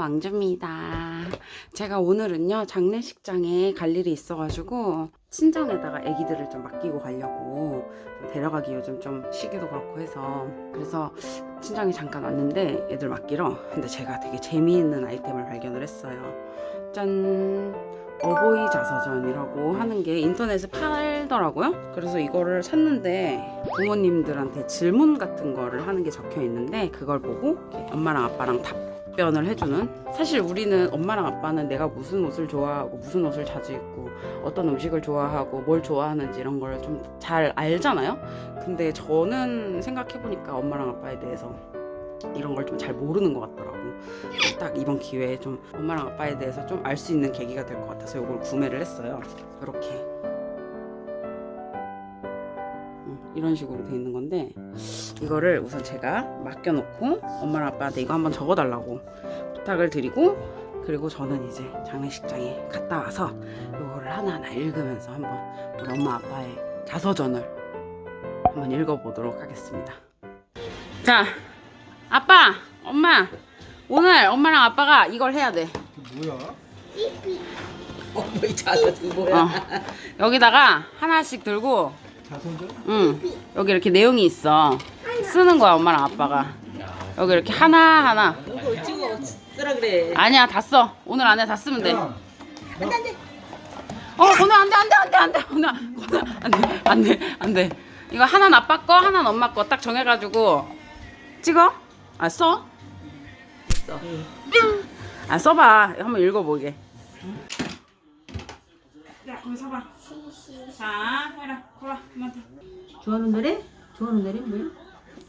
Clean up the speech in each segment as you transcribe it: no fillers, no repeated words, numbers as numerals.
왕주입니다. 제가 오늘은요 장례식장에 갈 일이 있어가지고 친정에다가 아기들을 좀 맡기고 가려고 좀 데려가기 요즘 좀 시기도 그렇고 해서 그래서 친정에 잠깐 왔는데 애들 맡기러. 근데 제가 되게 재미있는 아이템을 발견을 했어요. 짠! 어버이 자서전이라고 하는 게 인터넷에 팔더라고요. 그래서 이거를 샀는데 부모님들한테 질문 같은 거를 하는 게 적혀 있는데 그걸 보고 엄마랑 아빠랑 답변을 해주는. 사실 우리는 엄마랑 아빠는 내가 무슨 옷을 좋아하고 무슨 옷을 자주 입고 어떤 음식을 좋아하고 뭘 좋아하는지 이런 걸 좀 잘 알잖아요. 근데 저는 생각해보니까 엄마랑 아빠에 대해서 이런 걸 좀 잘 모르는 것 같더라고. 딱 이번 기회에 좀 엄마랑 아빠에 대해서 좀 알 수 있는 계기가 될 것 같아서 이걸 구매를 했어요. 이렇게 이런 식으로 돼 있는 건데 이거를 우선 제가 맡겨놓고 엄마랑 아빠한테 이거 한번 적어달라고 부탁을 드리고, 그리고 저는 이제 장례식장에 갔다 와서 이거를 하나하나 읽으면서 한번 우리 엄마 아빠의 자서전을 한번 읽어보도록 하겠습니다. 자, 아빠, 엄마, 오늘 엄마랑 아빠가 이걸 해야 돼. 뭐야? 어버이 자서전 뭐야? 여기다가 하나씩 들고, 자서전? 응, 여기 이렇게 내용이 있어. 쓰는 거야 엄마랑 아빠가. 여기 이렇게 하나하나. 이거 찍어 쓰라 그래. 아니야, 다 써. 오늘 안에 다 쓰면 돼. 야, 오늘 안돼. 이거 하나는 아빠 거, 하나는 엄마 거 딱 정해가지고 찍어. 아, 써? 써. 아, 써봐. 한번 읽어보게. 야, 거기 서봐. 자, 해라. 거봐. 한번 더. 좋아하는 노래? 좋아하는 노래 뭐야?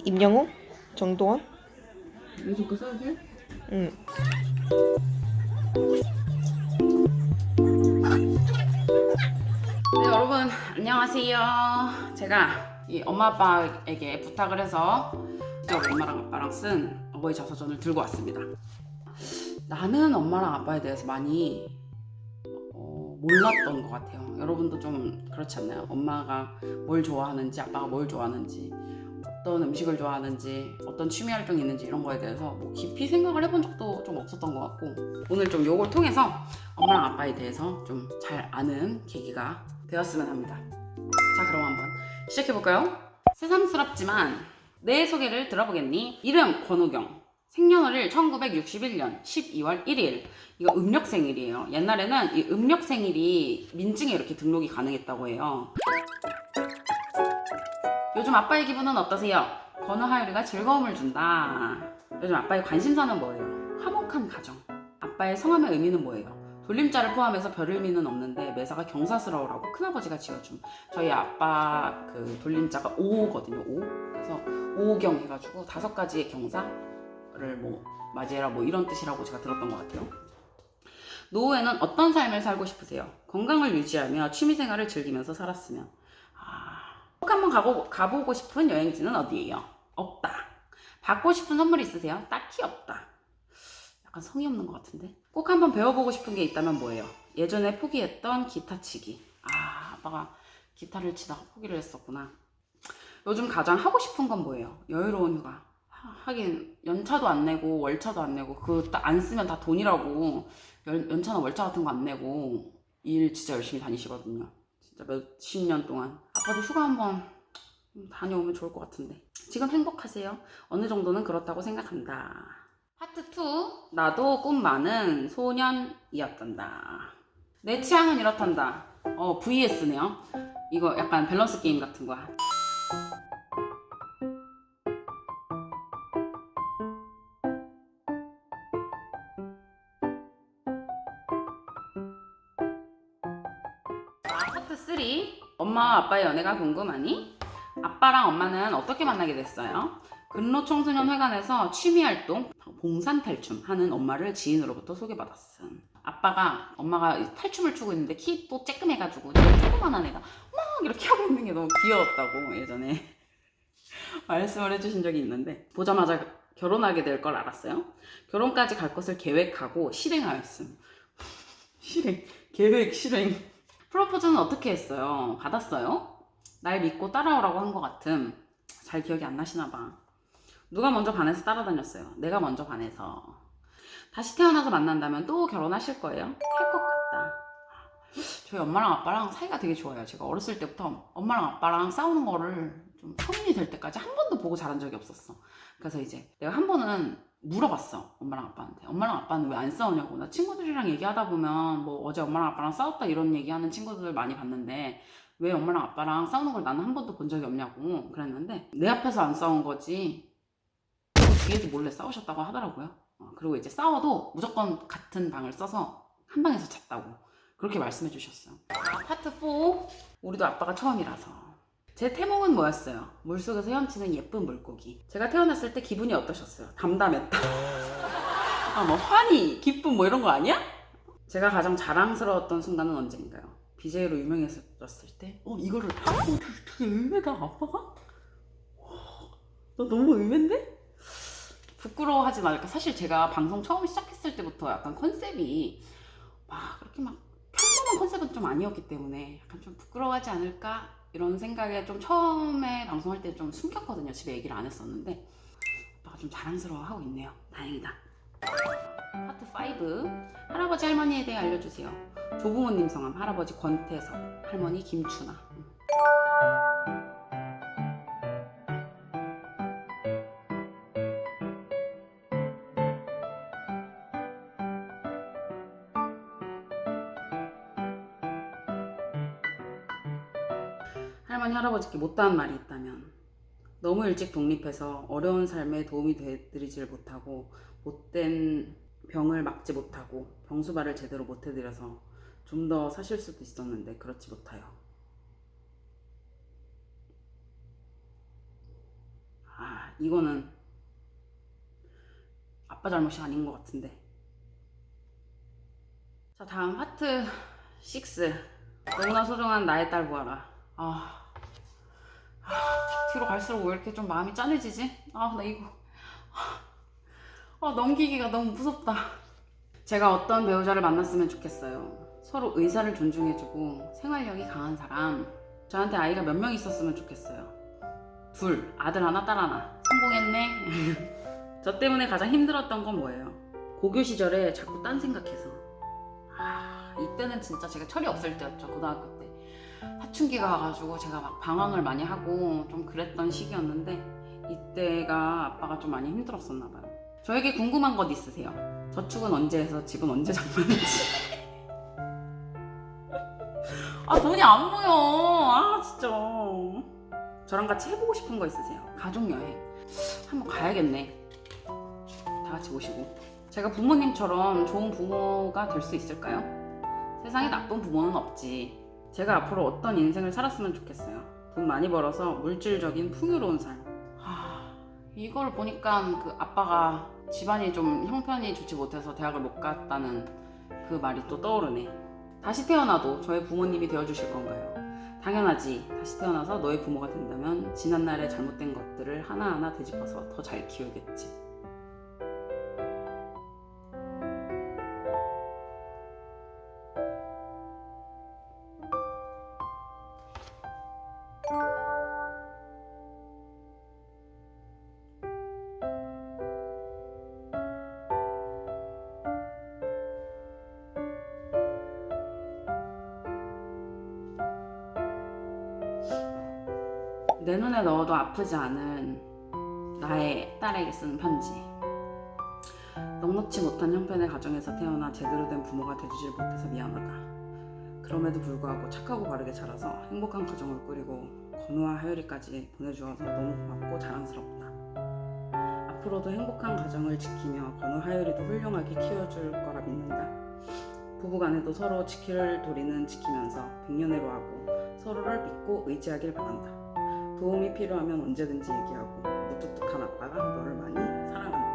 임영웅? 정동원? 여기서 거 써도 돼? 응. 네, 여러분 안녕하세요. 제가 이 엄마 아빠에게 부탁을 해서 직접 엄마랑 아빠랑 쓴 어버이 자서전을 들고 왔습니다. 나는 엄마랑 아빠에 대해서 많이 몰랐던 것 같아요. 여러분도 좀 그렇지 않나요? 엄마가 뭘 좋아하는지, 아빠가 뭘 좋아하는지, 어떤 음식을 좋아하는지, 어떤 취미 활동이 있는지 이런 거에 대해서 뭐 깊이 생각을 해본 적도 좀 없었던 것 같고, 오늘 좀 요걸 통해서 엄마랑 아빠에 대해서 좀 잘 아는 계기가 되었으면 합니다. 자, 그럼 한번 시작해볼까요? 새삼스럽지만 내 소개를 들어보겠니? 이름 권우경, 생년월일 1961년 12월 1일. 이거 음력 생일이에요. 옛날에는 이 음력 생일이 민증에 이렇게 등록이 가능했다고 해요. 요즘 아빠의 기분은 어떠세요? 권우 하율이가 즐거움을 준다. 요즘 아빠의 관심사는 뭐예요? 화목한 가정. 아빠의 성함의 의미는 뭐예요? 돌림자를 포함해서 별 의미는 없는데 매사가 경사스러우라고 큰아버지가 지어준. 저희 아빠 그 돌림자가 5호거든요. 5. 그래서 5경 해가지고 5가지의 경사를 뭐 맞이해라 뭐 이런 뜻이라고 제가 들었던 것 같아요. 노후에는 어떤 삶을 살고 싶으세요? 건강을 유지하며 취미생활을 즐기면서 살았으면. 꼭 한번 가보고 싶은 여행지는 어디예요? 없다. 받고 싶은 선물 있으세요? 딱히 없다. 약간 성의 없는 것 같은데? 꼭 한번 배워보고 싶은 게 있다면 뭐예요? 예전에 포기했던 기타 치기. 아빠가 기타를 치다가 포기를 했었구나. 요즘 가장 하고 싶은 건 뭐예요? 여유로운 휴가. 하긴 연차도 안 내고 월차도 안 내고 그거 안 쓰면 다 돈이라고. 연차나 월차 같은 거 안 내고 일 진짜 열심히 다니시거든요. 진짜 몇십 년 동안. 아빠도 휴가 한번 다녀오면 좋을 것 같은데. 지금 행복하세요? 어느 정도는 그렇다고 생각한다. 파트 2. 나도 꿈 많은 소년이었단다. 내 취향은 이렇단다. VS네요. 이거 약간 밸런스 게임 같은 거야. 파트 3. 엄마와 아빠의 연애가 궁금하니? 아빠랑 엄마는 어떻게 만나게 됐어요? 근로청소년회관에서 취미활동, 봉산탈춤 하는 엄마를 지인으로부터 소개받았음. 엄마가 탈춤을 추고 있는데 키도 쬐끔해가지고 조그만한 애가 막 이렇게 하고 있는 게 너무 귀여웠다고 예전에 말씀을 해주신 적이 있는데, 보자마자 결혼하게 될 걸 알았어요. 결혼까지 갈 것을 계획하고 실행하였음. 계획 실행. 프로포즈는 어떻게 했어요? 받았어요? 날 믿고 따라오라고 한 것 같음. 잘 기억이 안 나시나 봐. 누가 먼저 반해서 따라다녔어요? 내가 먼저 반해서. 다시 태어나서 만난다면 또 결혼하실 거예요? 할 것 같다. 저희 엄마랑 아빠랑 사이가 되게 좋아요. 제가 어렸을 때부터 엄마랑 아빠랑 싸우는 거를 좀 성인이 될 때까지 한 번도 보고 자란 적이 없었어. 그래서 이제 내가 한 번은 물어봤어, 엄마랑 아빠한테. 엄마랑 아빠는 왜 안 싸우냐고. 나 친구들이랑 얘기하다 보면 뭐 어제 엄마랑 아빠랑 싸웠다 이런 얘기하는 친구들 많이 봤는데 왜 엄마랑 아빠랑 싸우는 걸 나는 한 번도 본 적이 없냐고 그랬는데, 내 앞에서 안 싸운 거지 뒤에서 몰래 싸우셨다고 하더라고요. 그리고 이제 싸워도 무조건 같은 방을 써서 한 방에서 잤다고 그렇게 말씀해 주셨어요. 파트 4. 우리도 아빠가 처음이라서. 제 태몽은 뭐였어요? 물속에서 헤엄치는 예쁜 물고기. 제가 태어났을 때 기분이 어떠셨어요? 담담했다. 뭐 환희, 기쁨 뭐 이런 거 아니야? 제가 가장 자랑스러웠던 순간은 언제인가요? BJ로 유명해졌을 때? 이거를 되게 의외다, 아빠가? 나 너무 의외인데? 부끄러워하지 말까. 사실 제가 방송 처음 시작했을 때부터 약간 컨셉이 막 그렇게 막 평범한 컨셉은 좀 아니었기 때문에 약간 좀 부끄러워하지 않을까 이런 생각에 좀 처음에 방송할 때 좀 숨겼거든요. 집에 얘기를 안 했었는데 아빠가 좀 자랑스러워하고 있네요. 다행이다. 파트 5. 할아버지 할머니에 대해 알려주세요. 조부모님 성함 할아버지 권태석, 할머니 김춘아. 할머니 할아버지께 못다한 말이 있다면, 너무 일찍 독립해서 어려운 삶에 도움이 되드리질 못하고 못된 병을 막지 못하고 병수발을 제대로 못 해드려서 좀 더 사실 수도 있었는데 그렇지 못하여. 이거는 아빠 잘못이 아닌 것 같은데. 자, 다음 파트 6. 너무나 소중한 나의 딸 보아라. 뒤로 갈수록 왜 이렇게 좀 마음이 짠해지지? 나 이거 넘기기가 너무 무섭다. 제가 어떤 배우자를 만났으면 좋겠어요. 서로 의사를 존중해주고 생활력이 강한 사람. 저한테 아이가 몇 명 있었으면 좋겠어요. 2, 아들 하나 딸 하나. 성공했네. 저 때문에 가장 힘들었던 건 뭐예요? 고교 시절에 자꾸 딴 생각해서. 이때는 진짜 제가 철이 없을 때였죠. 고등학교 때 사춘기가 와가지고 제가 막 방황을 많이 하고 좀 그랬던 시기였는데, 이때가 아빠가 좀 많이 힘들었었나 봐요. 저에게 궁금한 것 있으세요? 저축은 언제 해서 집은 언제 장만했지? 돈이 안 모여. 진짜. 저랑 같이 해보고 싶은 거 있으세요? 가족여행 한번 가야겠네. 다 같이 모시고. 제가 부모님처럼 좋은 부모가 될 수 있을까요? 세상에 나쁜 부모는 없지. 제가 앞으로 어떤 인생을 살았으면 좋겠어요. 돈 많이 벌어서 물질적인 풍요로운 삶. 이걸 보니까 그 아빠가 집안이 좀 형편이 좋지 못해서 대학을 못 갔다는 그 말이 또 떠오르네. 다시 태어나도 저의 부모님이 되어주실 건가요? 당연하지. 다시 태어나서 너의 부모가 된다면 지난날의 잘못된 것들을 하나하나 되짚어서 더 잘 키우겠지. 내 눈에 넣어도 아프지 않은 나의 딸에게 쓰는 편지. 넉넉지 못한 형편의 가정에서 태어나 제대로 된 부모가 되주질 못해서 미안하다. 그럼에도 불구하고 착하고 바르게 자라서 행복한 가정을 꾸리고 건우와 하율이까지 보내주어서 너무 고맙고 자랑스럽다. 앞으로도 행복한 가정을 지키며 건우 하율이도 훌륭하게 키워줄 거라 믿는다. 부부간에도 서로 지킬 도리는 지키면서 백년해로 하고 서로를 믿고 의지하길 바란다. 도움이 필요하면 언제든지 얘기하고 무뚝뚝한 아빠가 너를 많이 사랑한다.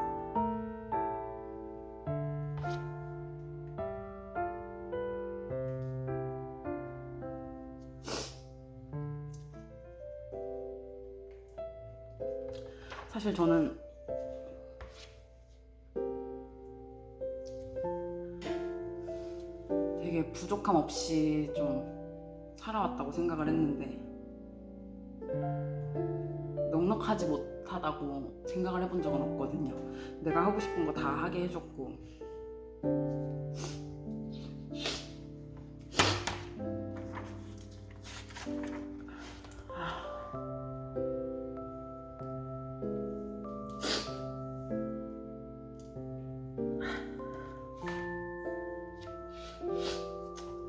사실 저는 되게 부족함 없이 좀 살아왔다고 생각을 했는데, 넉넉하지 못하다고 생각을 해본 적은 없거든요. 내가 하고 싶은 거 다 하게 해줬고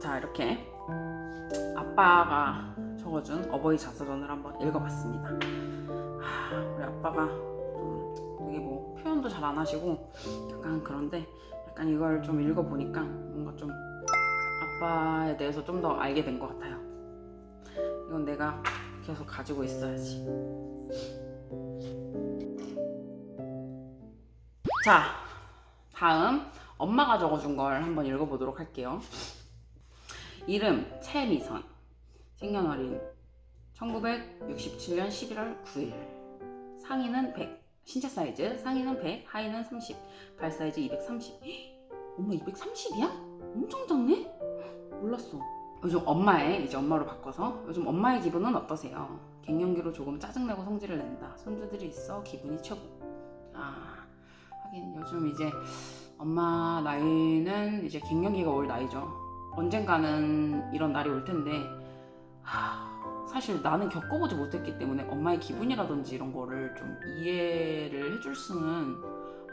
자, 이렇게 아빠가 적어준 어버이 자서전을 한번 읽어봤습니다. 우리 아빠가 좀 되게 뭐 표현도 잘 안 하시고 약간 그런데 약간 이걸 좀 읽어보니까 뭔가 좀 아빠에 대해서 좀 더 알게 된 것 같아요. 이건 내가 계속 가지고 있어야지. 자, 다음 엄마가 적어준 걸 한번 읽어보도록 할게요. 이름 최미선, 생년월일 1967년 11월 9일, 상의는 100, 신체 사이즈 상의는 100, 하의는 30, 발 사이즈 230. 엄마 230이야? 엄청 작네? 몰랐어. 요즘 엄마의 이제 엄마로 바꿔서 요즘 엄마의 기분은 어떠세요? 갱년기로 조금 짜증내고 성질을 낸다. 손주들이 있어 기분이 최고. 하긴 요즘 이제 엄마 나이는 이제 갱년기가 올 나이죠. 언젠가는 이런 날이 올 텐데 사실 나는 겪어보지 못했기 때문에 엄마의 기분이라든지 이런 거를 좀 이해를 해줄 수는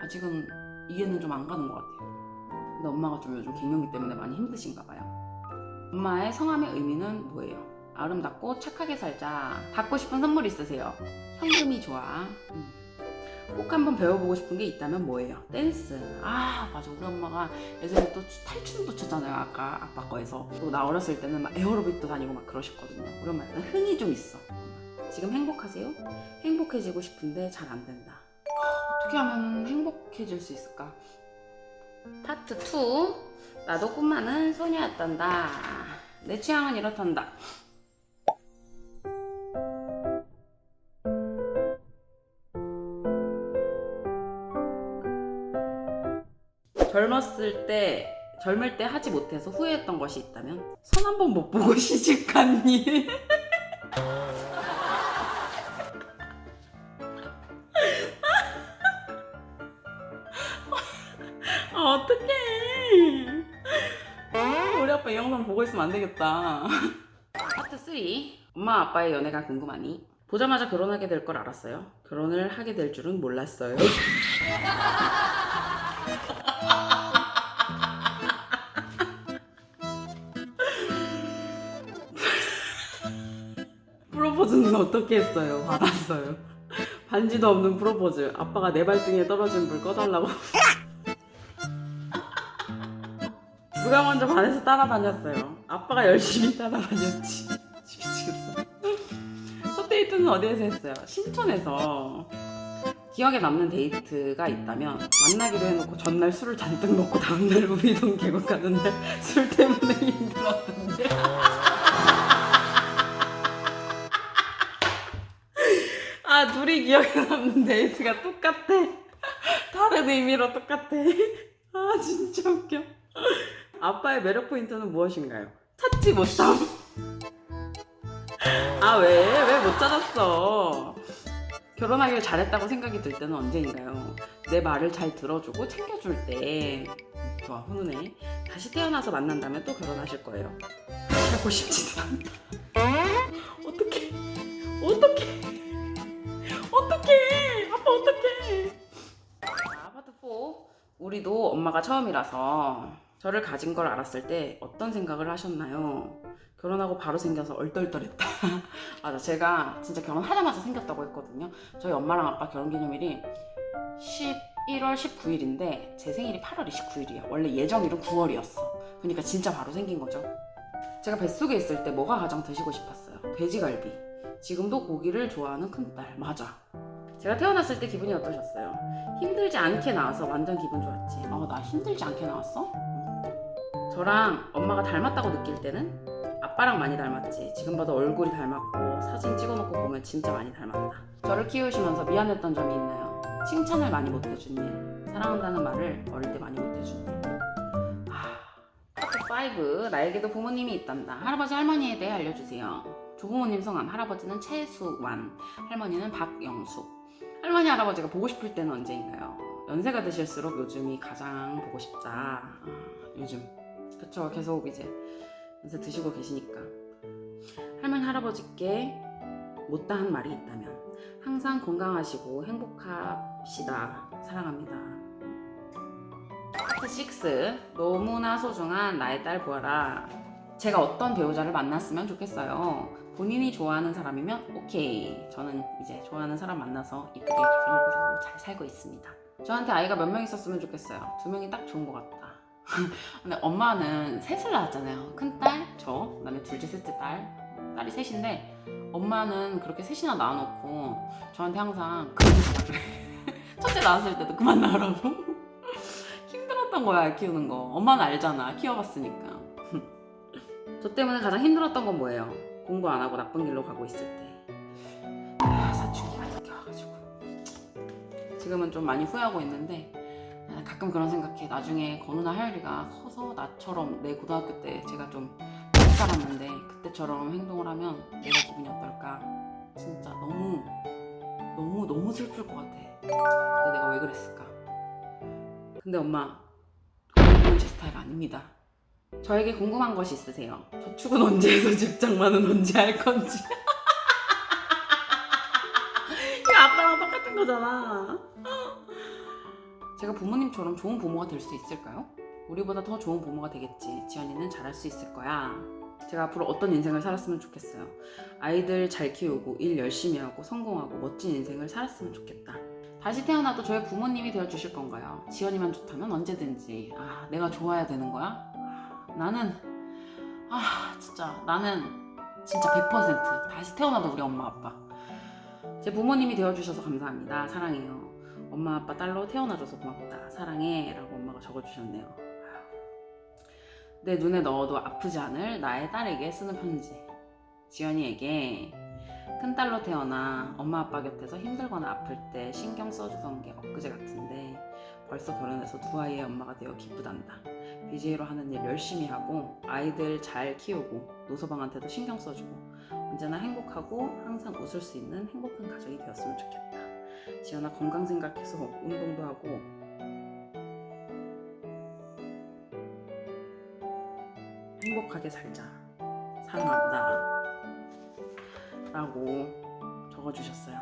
아직은 이해는 좀 안 가는 것 같아요. 근데 엄마가 좀 요즘 갱년기 때문에 많이 힘드신가 봐요. 엄마의 성함의 의미는 뭐예요? 아름답고 착하게 살자. 받고 싶은 선물 있으세요? 현금이 좋아. 꼭 한번 배워보고 싶은 게 있다면 뭐예요? 댄스. 맞아, 우리 엄마가 예전에 또 탈춤도 췄잖아요. 아빠 거에서. 또 나 어렸을 때는 막 에어로빅도 다니고 막 그러셨거든요. 우리 엄마 약간 흥이 좀 있어. 지금 행복하세요? 행복해지고 싶은데 잘 안 된다. 어떻게 하면 행복해질 수 있을까? 파트 2. 나도 꿈 많은 소녀였단다. 내 취향은 이렇단다. 젊을 때 하지 못해서 후회했던 것이 있다면? 선 한 번 못 보고 시집 갔니? 어떡해. 우리 아빠 이 영상 보고 있으면 안 되겠다. 파트 3. 엄마 아빠의 연애가 궁금하니? 보자마자 결혼하게 될 걸 알았어요. 결혼을 하게 될 줄은 몰랐어요. 프로포즈는 어떻게 했어요? 받았어요. 반지도 없는 프로포즈. 아빠가 내 발등에 떨어진 불 꺼달라고. 누가 먼저 반해서 따라다녔어요? 아빠가 열심히 따라다녔지. 미치겠다. 첫 데이트는 어디에서 했어요? 신촌에서. 기억에 남는 데이트가 있다면 만나기로 해놓고 전날 술을 잔뜩 먹고 다음날 우이동 계곡 가는 날 술 때문에 힘들었던데. 둘이 기억에 남는 데이트가 똑같아. 다른 의미로 똑같아. 진짜 웃겨. 아빠의 매력 포인트는 무엇인가요? 찾지 못함. 왜 못 찾았어? 결혼하길 잘했다고 생각이 들 때는 언제인가요? 내 말을 잘 들어주고 챙겨줄 때. 좋아, 훈훈해. 다시 태어나서 만난다면 또 결혼하실 거예요. 하고 싶지도 않다. 어떡해. 아빠 어떡해. 파트 4. 우리도 엄마가 처음이라서 저를 가진 걸 알았을 때 어떤 생각을 하셨나요? 결혼하고 바로 생겨서 얼떨떨했다. 맞아, 제가 진짜 결혼하자마자 생겼다고 했거든요. 저희 엄마랑 아빠 결혼기념일이 11월 19일인데 제 생일이 8월 29일이야. 원래 예정일은 9월이었어. 그러니까 진짜 바로 생긴 거죠. 제가 뱃속에 있을 때 뭐가 가장 드시고 싶었어요? 돼지갈비. 지금도 고기를 좋아하는 큰딸. 맞아. 제가 태어났을 때 기분이 어떠셨어요? 힘들지 않게 나와서 완전 기분 좋았지. 나 힘들지 않게 나왔어? 저랑 엄마가 닮았다고 느낄 때는 아빠랑 많이 닮았지. 지금 봐도 얼굴이 닮았고 사진 찍어놓고 보면 진짜 많이 닮았다. 저를 키우시면서 미안했던 점이 있나요? 칭찬을 많이 못해준 일, 사랑한다는 말을 어릴 때 많이 못해준 일. 파트 5. 나에게도 부모님이 있단다. 할아버지 할머니에 대해 알려주세요. 조부모님 성함. 할아버지는 최수완, 할머니는 박영숙. 할머니 할아버지가 보고 싶을 때는 언제인가요? 연세가 드실수록 요즘이 가장 보고 싶다. 요즘 그쵸, 계속 이제 연세 드시고 계시니까. 할머니 할아버지께 못다한 말이 있다면 항상 건강하시고 행복합시다. 사랑합니다. 파트 6. 너무나 소중한 나의 딸 보아라. 제가 어떤 배우자를 만났으면 좋겠어요. 본인이 좋아하는 사람이면 오케이. 저는 이제 좋아하는 사람 만나서 이쁘게 가정을 꾸리고 잘 살고 있습니다. 저한테 아이가 몇 명 있었으면 좋겠어요. 2명이 딱 좋은 것 같다. 근데 엄마는 셋을 낳았잖아요. 큰딸, 저, 그다음에 둘째, 셋째 딸이 셋인데 엄마는 그렇게 셋이나 낳아놓고 저한테 항상 그만 낳으라 그래. 첫째 낳았을 때도 그만 낳으라고. 힘들었던 거야, 애 키우는 거. 엄마는 알잖아, 키워봤으니까. 저 때문에 가장 힘들었던 건 뭐예요? 공부 안 하고 나쁜 길로 가고 있을 때. 사춘기가 느껴가지고 지금은 좀 많이 후회하고 있는데 가끔 그런 생각해. 나중에 건우나 하율이가 커서 나처럼 내 고등학교 때 제가 좀 못 살았는데 그때처럼 행동을 하면 내가 기분이 어떨까. 진짜 너무 슬플 것 같아. 그때 내가 왜 그랬을까. 근데 엄마, 그건 제 스타일 아닙니다. 저에게 궁금한 것이 있으세요? 저축은 언제 해서 집장만은 언제 할 건지. 이거 아빠랑 똑같은 거잖아. 제가 부모님처럼 좋은 부모가 될 수 있을까요? 우리보다 더 좋은 부모가 되겠지. 지연이는 잘할 수 있을 거야. 제가 앞으로 어떤 인생을 살았으면 좋겠어요. 아이들 잘 키우고 일 열심히 하고 성공하고 멋진 인생을 살았으면 좋겠다. 다시 태어나도 저의 부모님이 되어주실 건가요? 지연이만 좋다면 언제든지. 내가 좋아야 되는 거야? 나는 진짜 100% 다시 태어나도 우리 엄마 아빠. 제 부모님이 되어주셔서 감사합니다. 사랑해요. 엄마 아빠 딸로 태어나줘서 고맙다. 사랑해 라고 엄마가 적어주셨네요. 내 눈에 넣어도 아프지 않을 나의 딸에게 쓰는 편지. 지연이에게 큰딸로 태어나 엄마 아빠 곁에서 힘들거나 아플 때 신경 써주던 게 엊그제 같은데 벌써 결혼해서 두 아이의 엄마가 되어 기쁘단다. BJ로 하는 일 열심히 하고 아이들 잘 키우고 노서방한테도 신경 써주고 언제나 행복하고 항상 웃을 수 있는 행복한 가정이 되었으면 좋겠다. 지연아, 건강 생각해서 운동도 하고 행복하게 살자. 사랑한다 라고 적어주셨어요.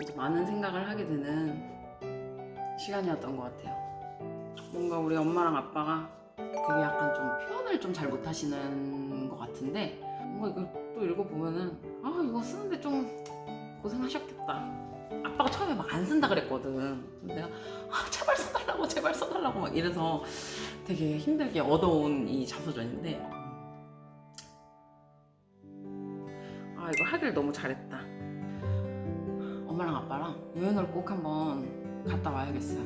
이제 많은 생각을 하게 되는 시간이었던 것 같아요. 뭔가 우리 엄마랑 아빠가 되게 약간 좀 표현을 좀 잘 못하시는 것 같은데 뭔가 이거 또 읽어보면은 이거 쓰는데 좀 고생하셨겠다. 아빠가 처음에 막 안 쓴다 그랬거든. 내가 제발 써달라고 막 이래서 되게 힘들게 얻어온 이 자서전인데 이거 하길 너무 잘했다. 엄마랑 아빠랑 여행을 꼭 한번 갔다 와야겠어요.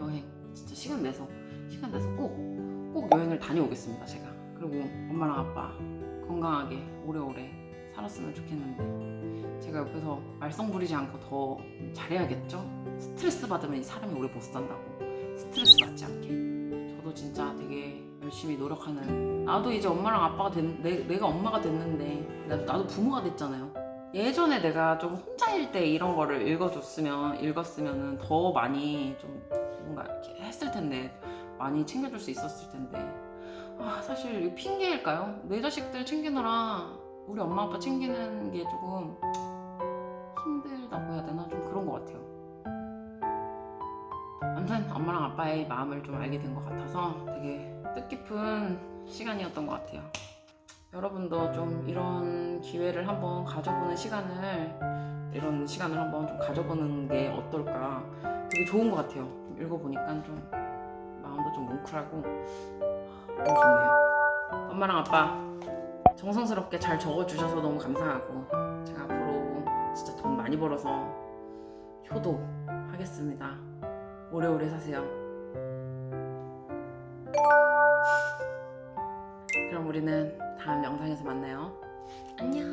여행 진짜 시간 내서 꼭 여행을 다녀오겠습니다. 제가. 그리고 엄마랑 아빠 건강하게 오래오래 살았으면 좋겠는데 제가 옆에서 말썽 부리지 않고 더 잘해야겠죠? 스트레스 받으면 사람이 오래 못 산다고. 스트레스 받지 않게 저도 진짜 되게 열심히 노력하는, 나도 이제 엄마랑 아빠가 내가 엄마가 됐는데 나도 부모가 됐잖아요. 예전에 내가 좀 혼자일 때 이런 거를 읽었으면 더 많이 좀 뭔가 이렇게 했을 텐데, 많이 챙겨줄 수 있었을 텐데. 사실 이거 핑계일까요? 내 자식들 챙기느라 우리 엄마 아빠 챙기는 게 조금 힘들다고 해야 되나? 좀 그런 것 같아요. 아무튼 엄마랑 아빠의 마음을 좀 알게 된 것 같아서 되게 뜻깊은 시간이었던 것 같아요. 여러분도 좀 이런 기회를 한번 가져보는 이런 시간을 한번 좀 가져보는 게 어떨까. 되게 좋은 것 같아요. 읽어보니까 좀 마음도 좀 뭉클하고 너무 좋네요. 엄마랑 아빠 정성스럽게 잘 적어주셔서 너무 감사하고, 제가 앞으로 진짜 돈 많이 벌어서 효도하겠습니다. 오래오래 사세요. 그럼 우리는 다음 영상에서 만나요. 안녕.